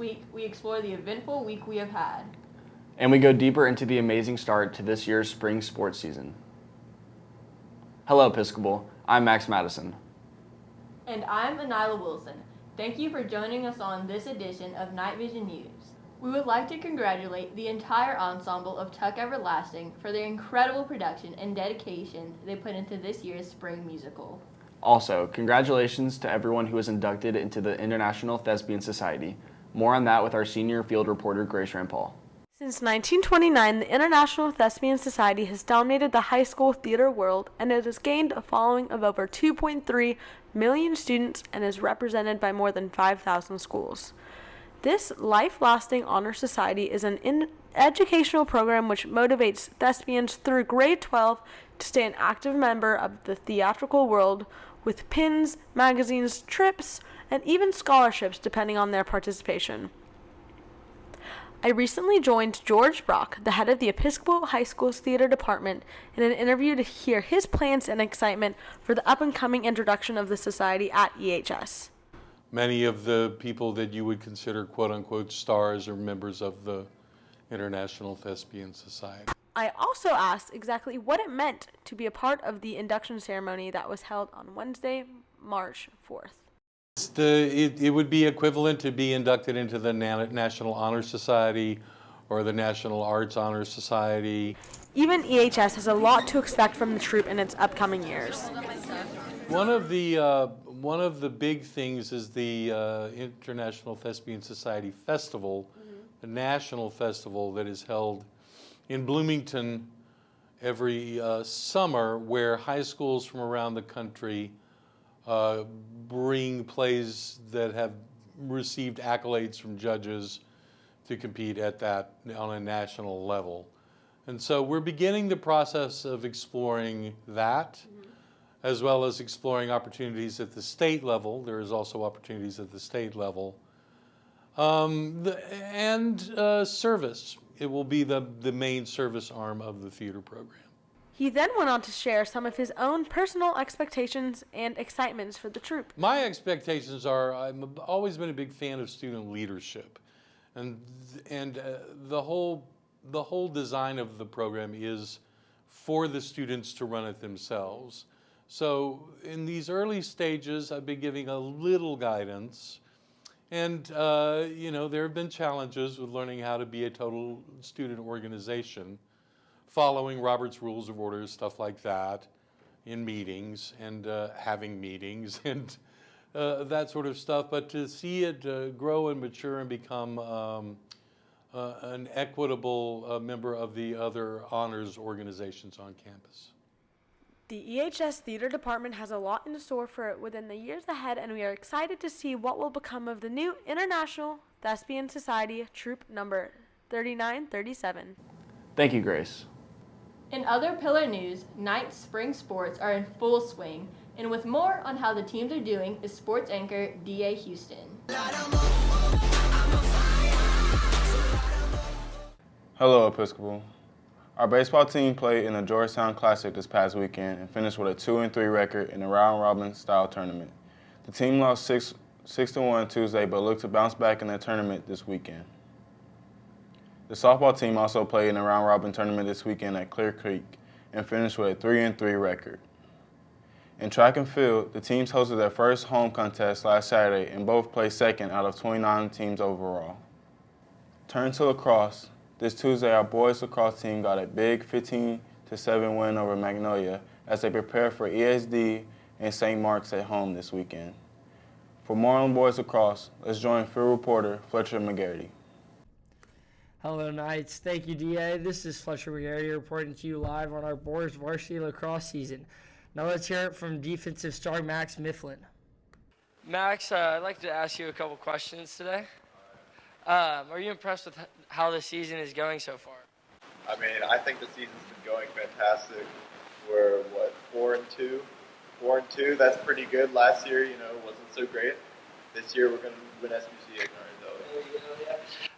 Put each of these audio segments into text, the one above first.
week, we explore the eventful week we have had. And we go deeper into the amazing start to this year's spring sports season. Hello, Episcopal. I'm Max Madison. And I'm Anila Wilson. Thank you for joining us on this edition of KnightVision News. We would like to congratulate the entire ensemble of Tuck Everlasting for their incredible production and dedication they put into this year's spring musical. Also, congratulations to everyone who was inducted into the International Thespian Society. More on that with our senior field reporter, Grace Rampal. Since 1929, the International Thespian Society has dominated the high school theater world, and it has gained a following of over 2.3 million students and is represented by more than 5,000 schools. This life-lasting honor society is an educational program which motivates thespians through grade 12 to stay an active member of the theatrical world with pins, magazines, trips, and even scholarships depending on their participation. I recently joined George Brock, the head of the Episcopal High School's theater department, in an interview to hear his plans and excitement for the up-and-coming introduction of the society at EHS. Many of the people that you would consider quote-unquote stars are members of the International Thespian Society. I also asked exactly what it meant to be a part of the induction ceremony that was held on Wednesday, March 4th. It would be equivalent to be inducted into the National Honor Society or the National Arts Honor Society. Even EHS has a lot to expect from the troupe in its upcoming years. One of the big things is the International Thespian Society Festival, a national festival that is held in Bloomington every summer, where high schools from around the country bring plays that have received accolades from judges to compete at that on a national level. And so we're beginning the process of exploring that, as well as exploring opportunities at the state level. There is also opportunities at the state level. Service. It will be the main service arm of the theater program. He then went on to share some of his own personal expectations and excitements for the troupe. My expectations are, I've always been a big fan of student leadership. And the whole design of the program is for the students to run it themselves. So in these early stages, I've been giving a little guidance. And, there have been challenges with learning how to be a total student organization, following Robert's Rules of Order, stuff like that, in meetings and having meetings and that sort of stuff. But to see it grow and mature and become an equitable member of the other honors organizations on campus. The EHS Theater Department has a lot in store for it within the years ahead, and we are excited to see what will become of the new International Thespian Society Troupe number 3937. Thank you, Grace. In other Pillar news, Knight's spring sports are in full swing, and with more on how the teams are doing is sports anchor D.A. Houston. Hello, Episcopal. Our baseball team played in the Georgetown Classic this past weekend and finished with a 2-3 record in a round-robin style tournament. The team lost 6-1 Tuesday, but looked to bounce back in the tournament this weekend. The softball team also played in a round-robin tournament this weekend at Clear Creek and finished with a 3-3 record. In track and field, the teams hosted their first home contest last Saturday and both placed second out of 29 teams overall. Turn to lacrosse. This Tuesday, our boys lacrosse team got a big 15-7 win over Magnolia as they prepare for ESD and St. Mark's at home this weekend. For more on boys lacrosse, let's join field reporter Fletcher McGarity. Hello, Knights. Thank you, DA. This is Fletcher McGarity reporting to you live on our boys varsity lacrosse season. Now let's hear it from defensive star Max Mifflin. Max, I'd like to ask you a couple questions today. Are you impressed with how the season is going so far? I mean, I think the season's been going fantastic. We're, 4-2? 4-2, that's pretty good. Last year, wasn't so great. This year, we're going to win SBC again,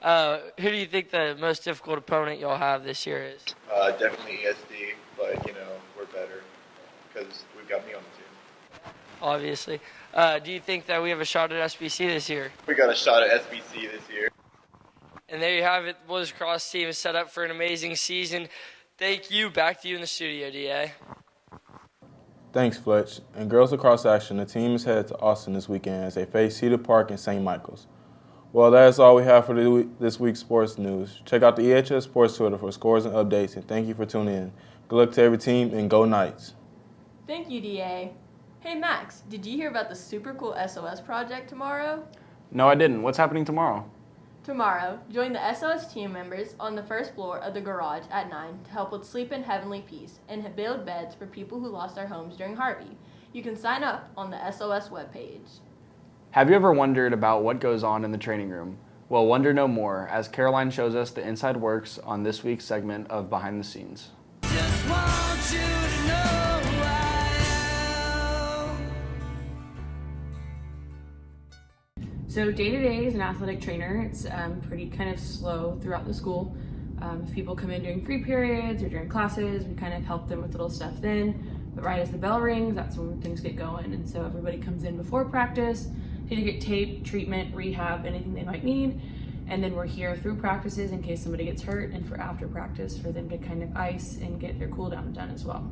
though. Who do you think the most difficult opponent you'll have this year is? Definitely ESD, but, we're better because we've got me on the team. Obviously. Do you think that we have a shot at SBC this year? We got a shot at SBC this year. And there you have it. The boys lacrosse team is set up for an amazing season. Thank you. Back to you in the studio, DA. Thanks, Fletch. In girls lacrosse action, the team is headed to Austin this weekend as they face Cedar Park and St. Michael's. Well, that's all we have for this week's sports news. Check out the EHS Sports Twitter for scores and updates, and thank you for tuning in. Good luck to every team, and go Knights. Thank you, DA. Hey, Max, did you hear about the super cool SOS project tomorrow? No, I didn't. What's happening tomorrow? Tomorrow, join the SOS team members on the first floor of the garage at 9 to help with Sleep in Heavenly Peace and build beds for people who lost their homes during Harvey. You can sign up on the SOS webpage. Have you ever wondered about what goes on in the training room? Well, wonder no more, as Caroline shows us the inside works on this week's segment of Behind the Scenes. Just want you to know I am. So day-to-day as an athletic trainer, it's pretty kind of slow throughout the school. If people come in during free periods or during classes, we kind of help them with little stuff then. But right as the bell rings, that's when things get going. And so everybody comes in before practice to get tape, treatment, rehab, anything they might need. And then we're here through practices in case somebody gets hurt, and for after practice for them to kind of ice and get their cool down done as well.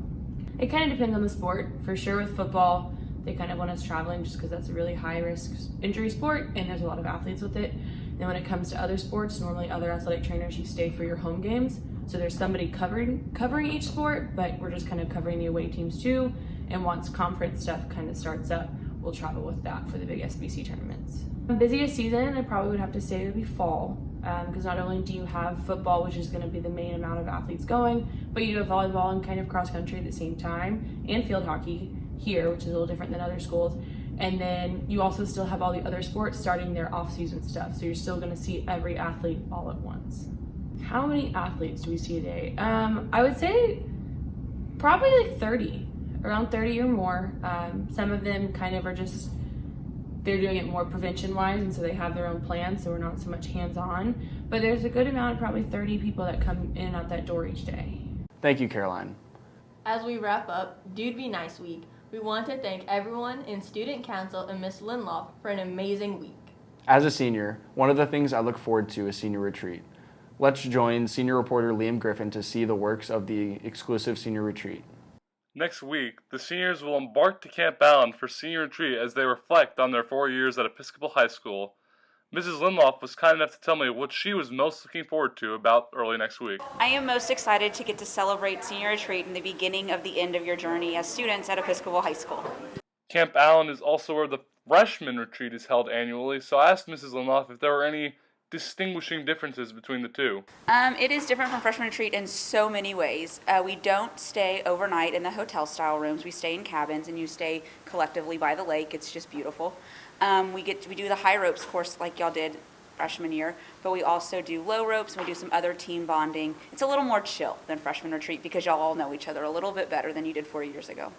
It kind of depends on the sport. For sure with football, they kind of want us traveling just because that's a really high risk injury sport and there's a lot of athletes with it. Then when it comes to other sports, normally other athletic trainers, you stay for your home games. So there's somebody covering each sport, but we're just kind of covering the away teams too. And once conference stuff kind of starts up, we'll travel with that for the big SBC tournaments. The busiest season, I probably would have to say, would be fall, because not only do you have football, which is going to be the main amount of athletes going, but you do have volleyball and kind of cross country at the same time, and field hockey here, which is a little different than other schools. And then you also still have all the other sports starting their off-season stuff, so you're still going to see every athlete all at once. How many athletes do we see a day? I would say probably like 30, around 30 or more. Some of them kind of are just, they're doing it more prevention-wise, and so they have their own plans, so we're not so much hands-on. But there's a good amount, probably 30 people that come in and out that door each day. Thank you, Caroline. As we wrap up Dude Be Nice Week, we want to thank everyone in Student Council and Miss Lindloff for an amazing week. As a senior, one of the things I look forward to is senior retreat. Let's join senior reporter Liam Griffin to see the works of the exclusive senior retreat. Next week, the seniors will embark to Camp Allen for senior retreat as they reflect on their 4 years at Episcopal High School. Mrs. Lindloff was kind enough to tell me what she was most looking forward to about early next week. I am most excited to get to celebrate senior retreat in the beginning of the end of your journey as students at Episcopal High School. Camp Allen is also where the freshman retreat is held annually, so I asked Mrs. Lindloff if there were any distinguishing differences between the two. It is different from freshman retreat in so many ways. We don't stay overnight in the hotel style rooms. We stay in cabins, and you stay collectively by the lake. It's just beautiful. We do the high ropes course like y'all did freshman year, but we also do low ropes, and we do some other team bonding. It's a little more chill than freshman retreat because y'all all know each other a little bit better than you did 4 years ago.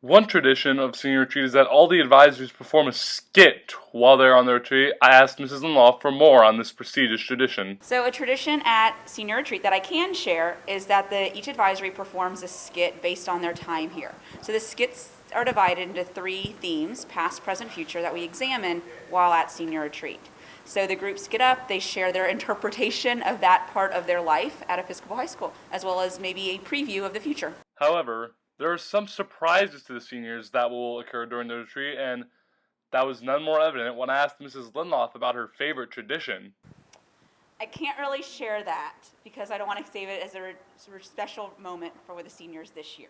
One tradition of senior retreat is that all the advisors perform a skit while they're on the retreat. I asked Mrs. Lindloff for more on this prestigious tradition. So a tradition at senior retreat that I can share is that each advisory performs a skit based on their time here. So the skits are divided into 3 themes, past, present, future, that we examine while at senior retreat. So the groups get up, they share their interpretation of that part of their life at Episcopal High School, as well as maybe a preview of the future. However, there are some surprises to the seniors that will occur during the retreat, and that was none more evident when I asked Mrs. Lindloff about her favorite tradition. I can't really share that because I don't want to save it as a special moment for the seniors this year.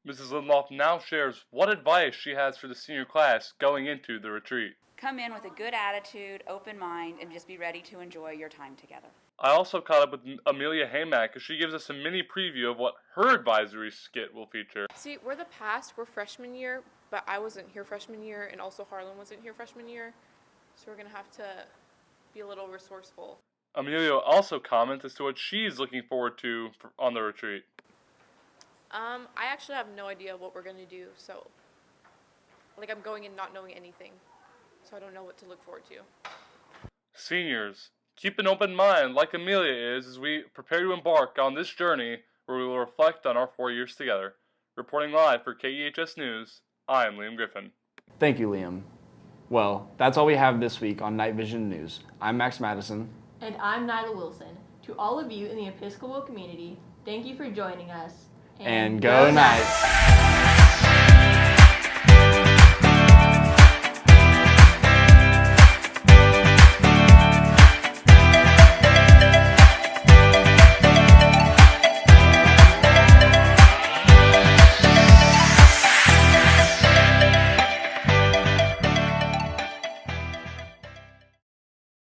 Mrs. Lindloff now shares what advice she has for the senior class going into the retreat. Come in with a good attitude, open mind, and just be ready to enjoy your time together. I also caught up with Amelia Haymack as she gives us a mini preview of what her advisory skit will feature. See, we're the past, we're freshman year, but I wasn't here freshman year, and also Harlan wasn't here freshman year, so we're going to have to be a little resourceful. Amelia also comments as to what she's looking forward to on the retreat. I actually have no idea what we're going to do, so, I'm going in not knowing anything, so I don't know what to look forward to. Seniors, keep an open mind like Amelia is as we prepare to embark on this journey where we will reflect on our 4 years together. Reporting live for KEHS News, I'm Liam Griffin. Thank you, Liam. Well, that's all we have this week on KnightVision News. I'm Max Madison. And I'm Nyla Wilson. To all of you in the Episcopal community, thank you for joining us. And go Knights!